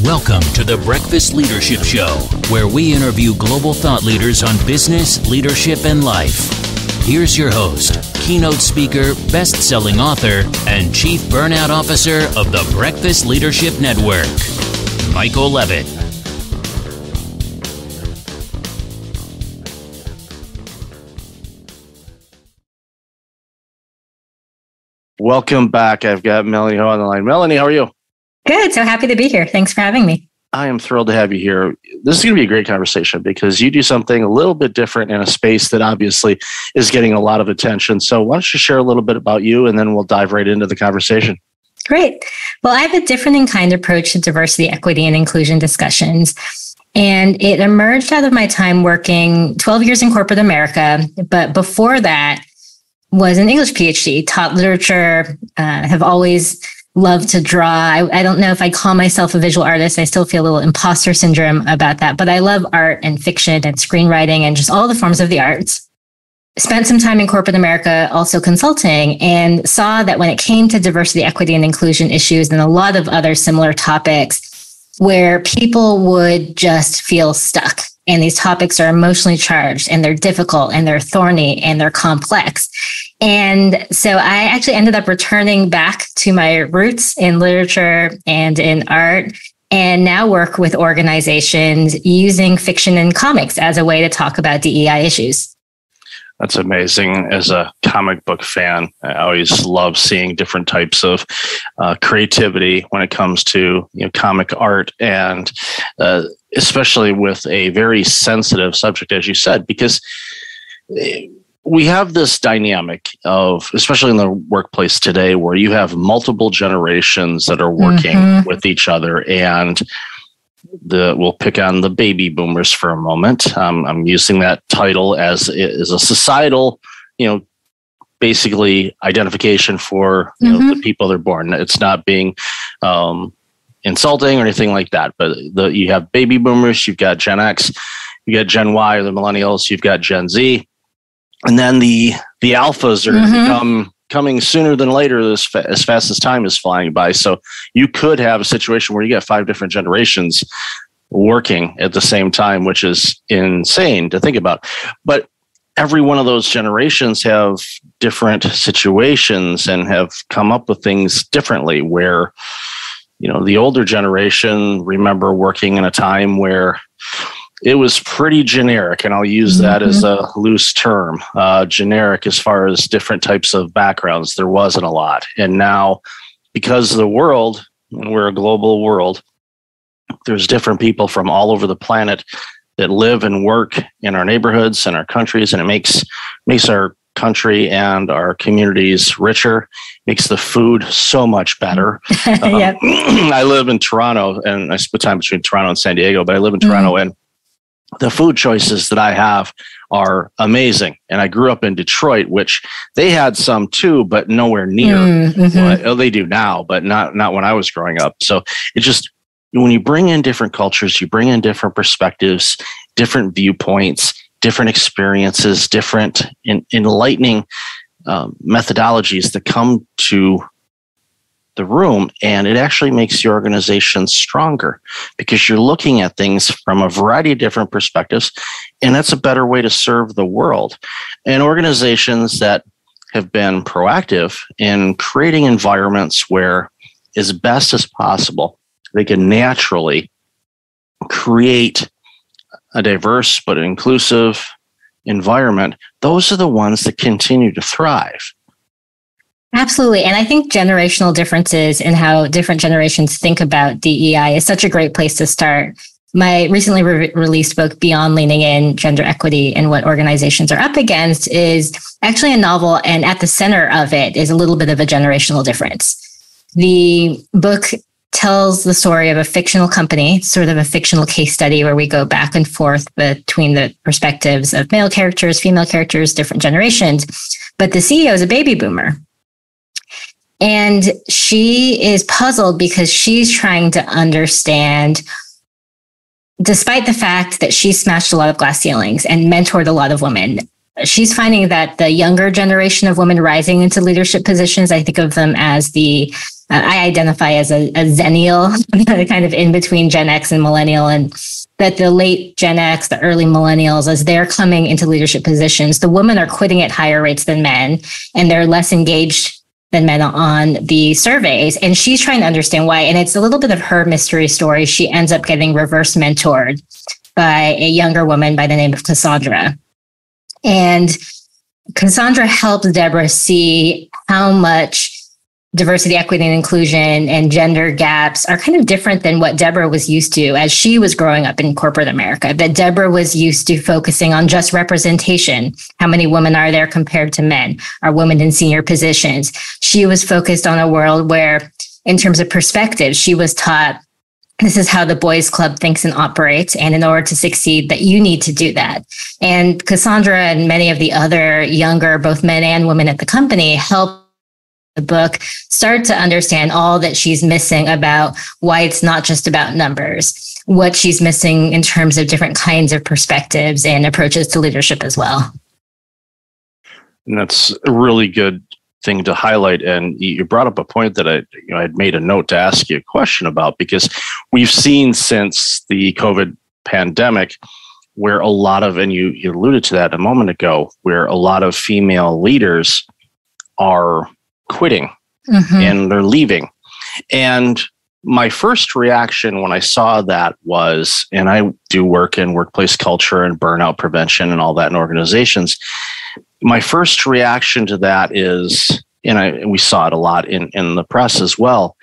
Welcome to the Breakfast Leadership Show, where we interview global thought leaders on business, leadership, and life. Here's your host, keynote speaker, best-selling author, and chief burnout officer of the Breakfast Leadership Network, Michael Levitt. Welcome back. I've got Melanie Ho on the line. Melanie, how are you? Good. So happy to be here. Thanks for having me. I am thrilled to have you here. This is going to be a great conversation because you do something a little bit different in a space that obviously is getting a lot of attention. So why don't you share a little bit about you and then we'll dive right into the conversation. Great. Well, I have a different in kind approach to diversity, equity, and inclusion discussions. And it emerged out of my time working 12 years in corporate America. But before that was an English PhD, taught literature, have always loved to draw. I don't know if I call myself a visual artist. I still feel a little imposter syndrome about that, but I love art and fiction and screenwriting and just all the forms of the arts. Spent some time in corporate America also consulting and saw that when it came to diversity, equity, and inclusion issues and a lot of other similar topics where people would just feel stuck. And these topics are emotionally charged and they're difficult and they're thorny and they're complex. And so I actually ended up returning back to my roots in literature and in art, and now work with organizations using fiction and comics as a way to talk about DEI issues. That's amazing. As a comic book fan, I always love seeing different types of creativity when it comes to comic art, and especially with a very sensitive subject, as you said, because we have this dynamic of, especially in the workplace today, where you have multiple generations that are working with each other, and we'll pick on the baby boomers for a moment. I'm using that title as a societal, basically identification for the people that are born. It's not being insulting or anything like that. But you have baby boomers, you've got Gen X, you got Gen Y or the millennials, you've got Gen Z, and then the alphas are coming sooner than later as fast as time is flying by. So you could have a situation where you get 5 different generations working at the same time, which is insane to think about. But every one of those generations have different situations and have come up with things differently, where, the older generation remember working in a time where it was pretty generic, and I'll use that as a loose term, generic as far as different types of backgrounds. There wasn't a lot. And now, because of the world, and we're a global world, there's different people from all over the planet that live and work in our neighborhoods and our countries, and it makes our country and our communities richer, makes the food so much better. Yep. I live in Toronto, and I split time between Toronto and San Diego, but I live in Toronto, and the food choices that I have are amazing. And I grew up in Detroit, which they had some too, but nowhere near what they do now, but not when I was growing up. So it just, when you bring in different cultures, you bring in different perspectives, different viewpoints, different experiences, different enlightening methodologies that come to the room, and it actually makes your organization stronger because you're looking at things from a variety of different perspectives, and that's a better way to serve the world. And organizations that have been proactive in creating environments where, as best as possible, they can naturally create a diverse but inclusive environment, those are the ones that continue to thrive. Absolutely. And I think generational differences in how different generations think about DEI is such a great place to start. My recently released book, Beyond Leaning In, Gender Equity and What Organizations Are Up Against, is actually a novel, and at the center of it is a little bit of a generational difference. The book tells the story of a fictional company, sort of a fictional case study where we go back and forth between the perspectives of male characters, female characters, different generations. But the CEO is a baby boomer. And she is puzzled because she's trying to understand, despite the fact that she smashed a lot of glass ceilings and mentored a lot of women, she's finding that the younger generation of women rising into leadership positions, I think of them as I identify as a Zennial, kind of in between Gen X and Millennial, and that the late Gen X, the early Millennials, as they're coming into leadership positions, the women are quitting at higher rates than men, and they're less engaged than men on the surveys. And she's trying to understand why. And it's a little bit of her mystery story. She ends up getting reverse mentored by a younger woman by the name of Cassandra. And Cassandra helped Deborah see how much diversity, equity, and inclusion and gender gaps are kind of different than what Deborah was used to as she was growing up in corporate America, that Deborah was used to focusing on just representation. How many women are there compared to men? Are women in senior positions? She was focused on a world where, in terms of perspective, she was taught this is how the boys club thinks and operates. And in order to succeed, that you need to do that. And Cassandra and many of the other younger, both men and women at the company, helped the book start to understand all that she's missing about why it's not just about numbers, what she's missing in terms of different kinds of perspectives and approaches to leadership as well. And that's a really good thing to highlight. And you brought up a point that I had made a note to ask you a question about, because we've seen since the COVID pandemic where a lot of, and you alluded to that a moment ago, where a lot of female leaders are quitting and they're leaving. And my first reaction when I saw that was, and I do work in workplace culture and burnout prevention and all that in organizations. My first reaction to that is, and we saw it a lot in the press as well,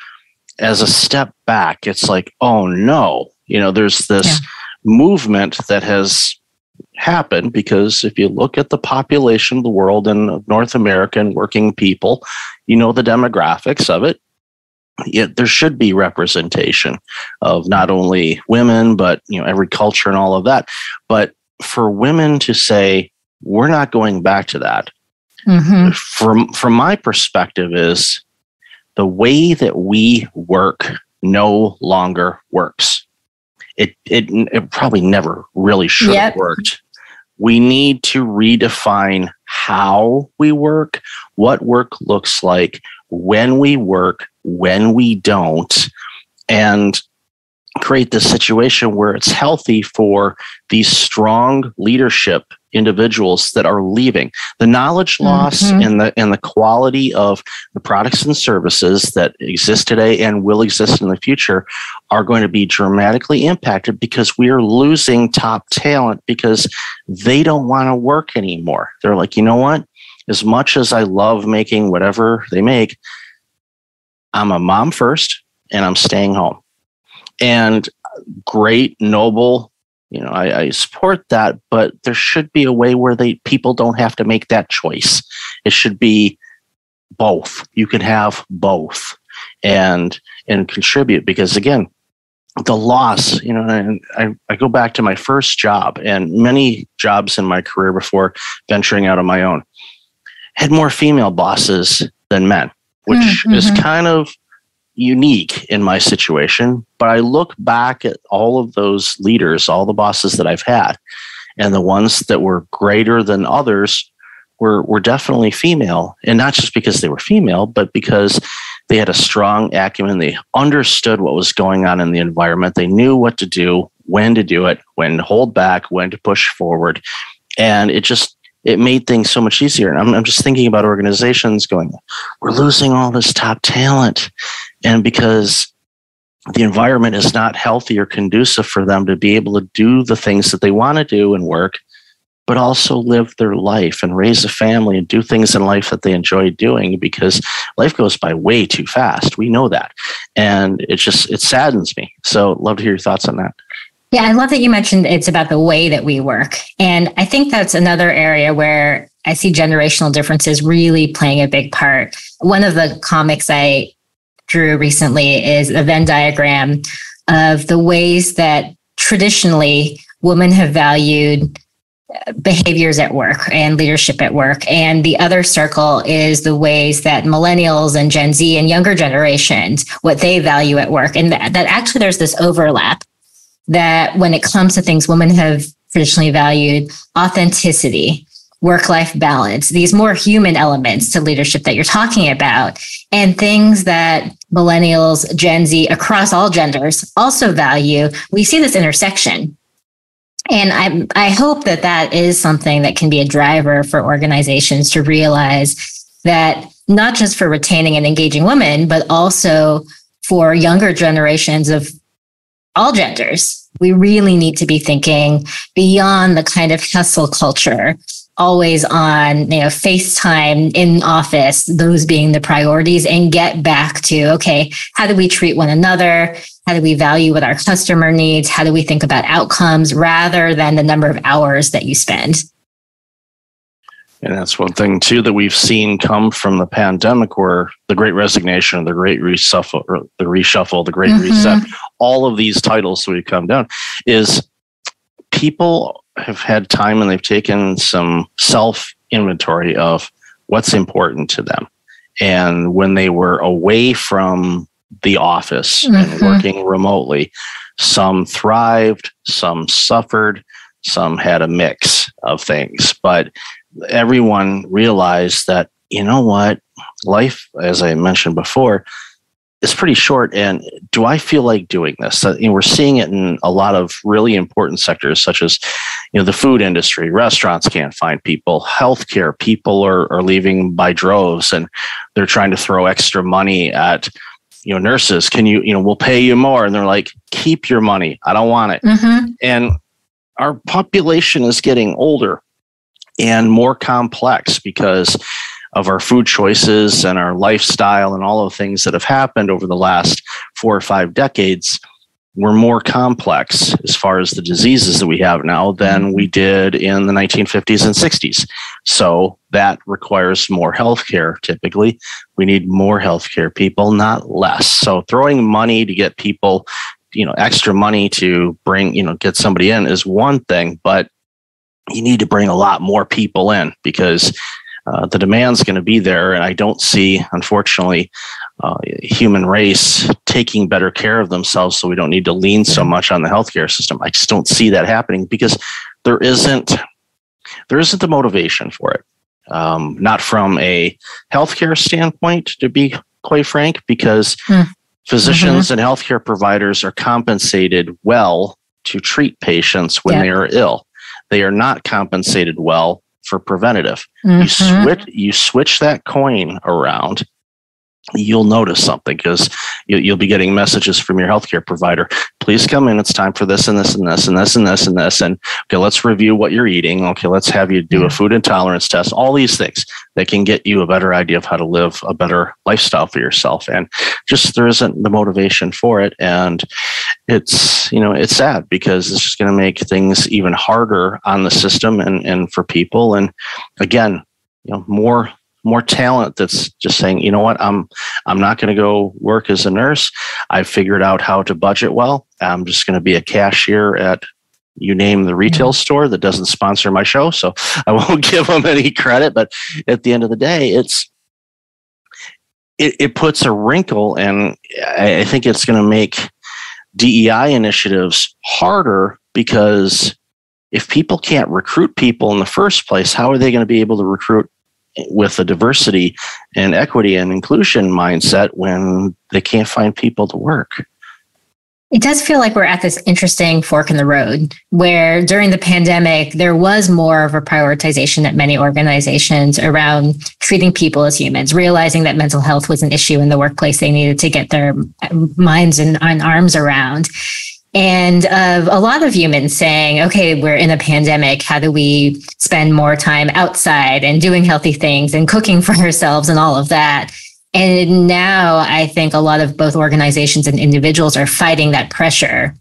as a step back, it's like, oh no, there's this movement that has happened, because if you look at the population of the world and North American working people, the demographics of it, there should be representation of not only women, but every culture and all of that. But for women to say, we're not going back to that, from my perspective, is the way that we work no longer works. It probably never really should have worked. We need to redefine how we work, what work looks like, when we work, when we don't, and create this situation where it's healthy for these strong leadership individuals that are leaving. The knowledge loss and the quality of the products and services that exist today and will exist in the future are going to be dramatically impacted, because we are losing top talent because they don't want to work anymore. They're like, you know what? As much as I love making whatever they make, I'm a mom first and I'm staying home. And great, noble, I support that, but there should be a way where people don't have to make that choice. It should be both. You can have both and contribute, because again, the loss, and I go back to my first job and many jobs in my career before venturing out on my own, had more female bosses than men, which is kind of unique in my situation. But I look back at all of those leaders, all the bosses that I've had, and the ones that were greater than others were definitely female. And not just because they were female, but because they had a strong acumen. They understood what was going on in the environment. They knew what to do, when to do it, when to hold back, when to push forward. And it made things so much easier. And I'm just thinking about organizations going, we're losing all this top talent. And because the environment is not healthy or conducive for them to be able to do the things that they want to do and work, but also live their life and raise a family and do things in life that they enjoy doing, because life goes by way too fast. We know that. And it saddens me. So love to hear your thoughts on that. Yeah, I love that you mentioned it's about the way that we work. And I think that's another area where I see generational differences really playing a big part. One of the comics I drew recently is a Venn diagram of the ways that traditionally women have valued behaviors at work and leadership at work. And the other circle is the ways that millennials and Gen Z and younger generations, what they value at work. And that actually there's this overlap, that when it comes to things, women have traditionally valued authenticity, work-life balance, these more human elements to leadership that you're talking about, and things that millennials, Gen Z, across all genders also value. We see this intersection. And I hope that that is something that can be a driver for organizations to realize that not just for retaining and engaging women, but also for younger generations of all genders. We really need to be thinking beyond the kind of hustle culture, always on, FaceTime in office, those being the priorities, and get back to, okay, how do we treat one another? How do we value what our customer needs? How do we think about outcomes rather than the number of hours that you spend? And that's one thing, too, that we've seen come from the pandemic, where the Great Resignation, the Great Reshuffle, the Great Reset, all of these titles that we've come down, is people have had time and they've taken some self-inventory of what's important to them. And when they were away from the office and working remotely, some thrived, some suffered, some had a mix of things. But everyone realized that, you know what, life, as I mentioned before, is pretty short. And do I feel like doing this? We're seeing it in a lot of really important sectors, such as, the food industry. Restaurants can't find people. Healthcare, people are leaving by droves, and they're trying to throw extra money at, nurses. Can we'll pay you more. And they're like, keep your money. I don't want it. And our population is getting older and more complex because of our food choices and our lifestyle and all of the things that have happened over the last 4 or 5 decades. We're more complex as far as the diseases that we have now than we did in the 1950s and 60s. So that requires more healthcare. Typically, we need more healthcare people, not less. So throwing money to get people, extra money to bring, get somebody in is one thing, but you need to bring a lot more people in because the demand's going to be there. And I don't see, unfortunately, human race taking better care of themselves, so we don't need to lean so much on the healthcare system. I just don't see that happening because there isn't the motivation for it. Not from a healthcare standpoint, to be quite frank, because physicians and healthcare providers are compensated well to treat patients when they are ill. They are not compensated well for preventative. You switch that coin around, you'll notice something, because you'll be getting messages from your healthcare provider. Please come in. It's time for this and this and this and this and this and this. And okay, let's review what you're eating. Okay, let's have you do a food intolerance test. All these things that can get you a better idea of how to live a better lifestyle for yourself. And just there isn't the motivation for it. And it's sad because it's just going to make things even harder on the system and for people. And again, more talent that's just saying, you know what, I'm not going to go work as a nurse. I've figured out how to budget well. I'm just going to be a cashier at, you name the retail store that doesn't sponsor my show, so I won't give them any credit. But at the end of the day, it puts a wrinkle, and I think it's going to make DEI initiatives harder, because if people can't recruit people in the first place, how are they going to be able to recruit with a diversity and equity and inclusion mindset when they can't find people to work? It does feel like we're at this interesting fork in the road where during the pandemic, there was more of a prioritization at many organizations around treating people as humans, realizing that mental health was an issue in the workplace they needed to get their minds and arms around. And a lot of humans saying, okay, we're in a pandemic. How do we spend more time outside and doing healthy things and cooking for ourselves and all of that? And now I think a lot of both organizations and individuals are fighting that pressure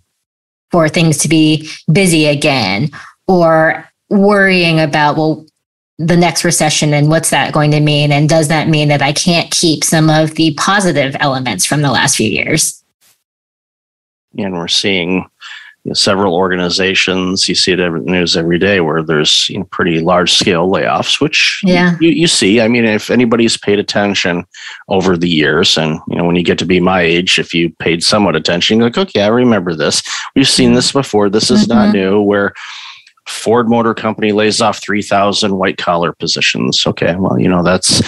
for things to be busy again, or worrying about, well, the next recession and what's that going to mean? And does that mean that I can't keep some of the positive elements from the last few years? And we're seeing several organizations, you see it in the news every day, where there's pretty large scale layoffs, which you see. I mean, if anybody's paid attention over the years, and when you get to be my age, if you paid somewhat attention, you're like, okay, I remember this. We've seen this before. This is not new, where Ford Motor Company lays off 3,000 white collar positions. Okay, well, that's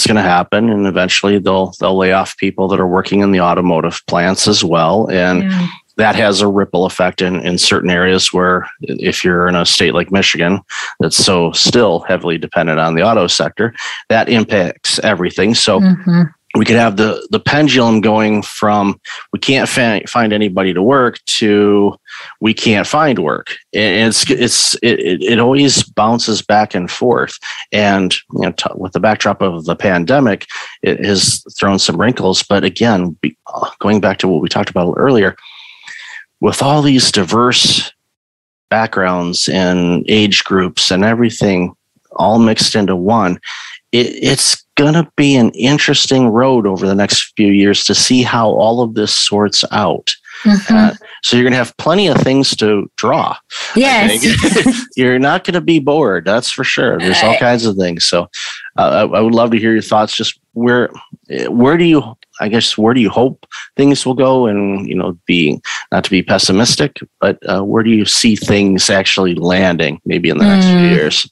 going to happen, and eventually they'll lay off people that are working in the automotive plants as well, and that has a ripple effect in certain areas where, if you're in a state like Michigan that's so still heavily dependent on the auto sector, that impacts everything. So. We could have the pendulum going from we can't find anybody to work to we can't find work, and it always bounces back and forth. And with the backdrop of the pandemic, it has thrown some wrinkles. But again, going back to what we talked about earlier, with all these diverse backgrounds and age groups and everything all mixed into one, it's going to be an interesting road over the next few years to see how all of this sorts out. So you're going to have plenty of things to draw. Yes. You're not going to be bored. That's for sure. There's all kinds of things. So I would love to hear your thoughts. Just where do you hope things will go? And, be not to be pessimistic, but where do you see things actually landing maybe in the next few years?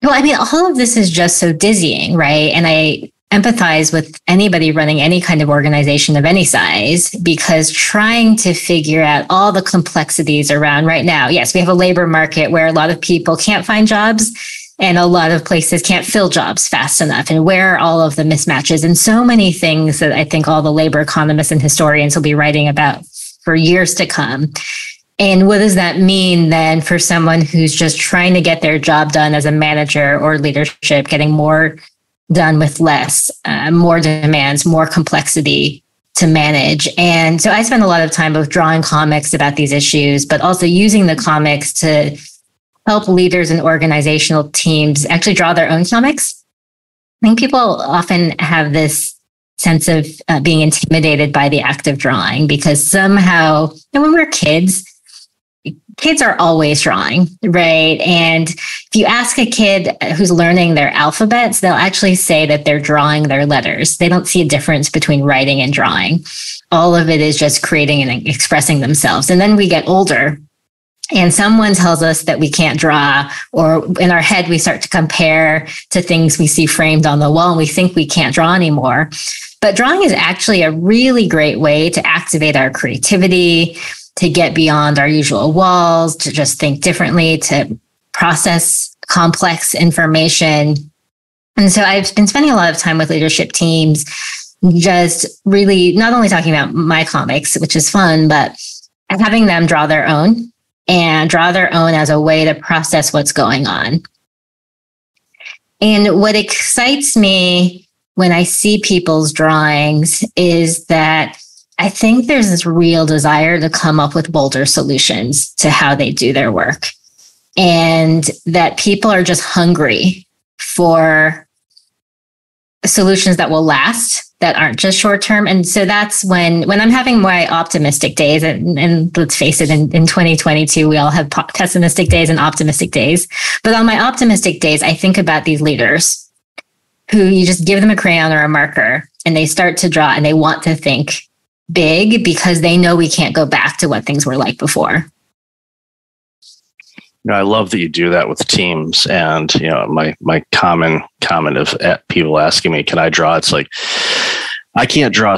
Well, I mean, all of this is just so dizzying, right? And I empathize with anybody running any kind of organization of any size, because trying to figure out all the complexities around right now. Yes, we have a labor market where a lot of people can't find jobs and a lot of places can't fill jobs fast enough. And where are all of the mismatches and so many things that I think all the labor economists and historians will be writing about for years to come. And what does that mean then for someone who's just trying to get their job done as a manager or leadership, getting more done with less, more demands, more complexity to manage? And so I spend a lot of time both drawing comics about these issues, but also using the comics to help leaders and organizational teams actually draw their own comics. I think people often have this sense of being intimidated by the act of drawing, because somehow, when we're kids are always drawing, right? And if you ask a kid who's learning their alphabets, they'll actually say that they're drawing their letters. They don't see a difference between writing and drawing. All of it is just creating and expressing themselves. And then we get older and someone tells us that we can't draw, or in our head, we start to compare to things we see framed on the wall and we think we can't draw anymore. But drawing is actually a really great way to activate our creativity, to get beyond our usual walls, to just think differently, to process complex information. And so I've been spending a lot of time with leadership teams, just really not only talking about my comics, which is fun, but having them draw their own as a way to process what's going on. And what excites me when I see people's drawings is that I think there's this real desire to come up with bolder solutions to how they do their work, and that people are just hungry for solutions that will last, that aren't just short term. And so that's when I'm having my optimistic days, and let's face it, in 2022, we all have pessimistic days and optimistic days. But on my optimistic days, I think about these leaders who you just give them a crayon or a marker and they start to draw and they want to think big because they know we can't go back to what things were like before. I love that you do that with teams. And, my common comment of people asking me, can I draw? It's like, I can't draw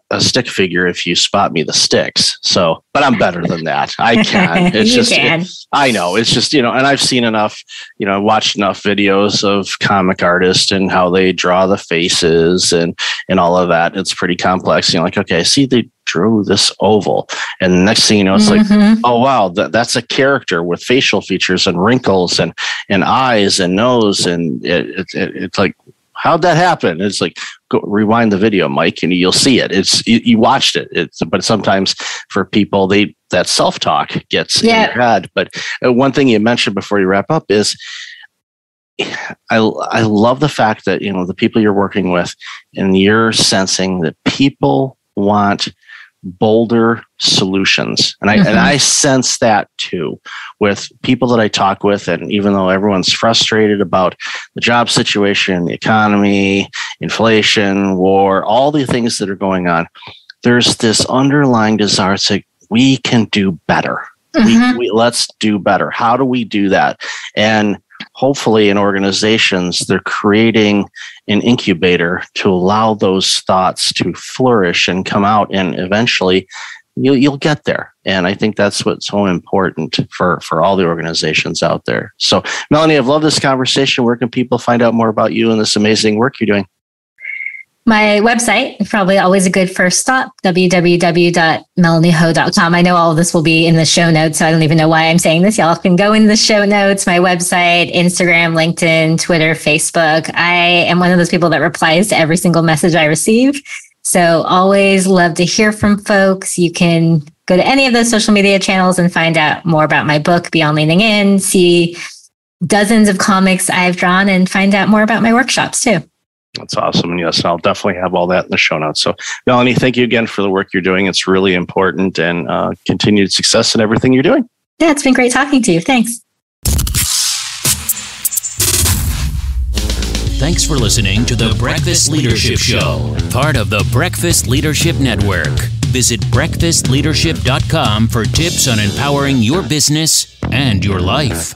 a stick figure if you spot me the sticks. So, but I'm better than that. I can. It's I know. It's just, and I've seen enough, watched enough videos of comic artists and how they draw the faces and all of that. It's pretty complex. Like, okay, I see they drew this oval. And the next thing you know, it's like, oh, wow, that's a character with facial features and wrinkles and eyes and nose. And it's like, how'd that happen? It's like, go rewind the video, Mike, and you'll see it. You watched it. But sometimes for people, that self-talk gets in your head. But one thing you mentioned before you wrap up is, I love the fact that, the people you're working with, and you're sensing that people want bolder solutions. And I sense that too with people that I talk with. And even though everyone's frustrated about the job situation, the economy, inflation, war, all the things that are going on, there's this underlying desire to, we can do better. Let's do better. How do we do that? And hopefully in organizations, they're creating an incubator to allow those thoughts to flourish and come out, and eventually you'll get there. And I think that's what's so important for all the organizations out there. So, Melanie, I've loved this conversation. Where can people find out more about you and this amazing work you're doing? My website, probably always a good first stop, www.melanieho.com. I know all of this will be in the show notes, so I don't even know why I'm saying this. Y'all can go into the show notes, my website, Instagram, LinkedIn, Twitter, Facebook. I am one of those people that replies to every single message I receive. So always love to hear from folks. You can go to any of those social media channels and find out more about my book, Beyond Leaning In, see dozens of comics I've drawn, and find out more about my workshops too. That's awesome. And yes, I'll definitely have all that in the show notes. So Melanie, thank you again for the work you're doing. It's really important, and continued success in everything you're doing. Yeah, it's been great talking to you. Thanks. Thanks for listening to the Breakfast Leadership Show, part of the Breakfast Leadership Network. Visit breakfastleadership.com for tips on empowering your business and your life.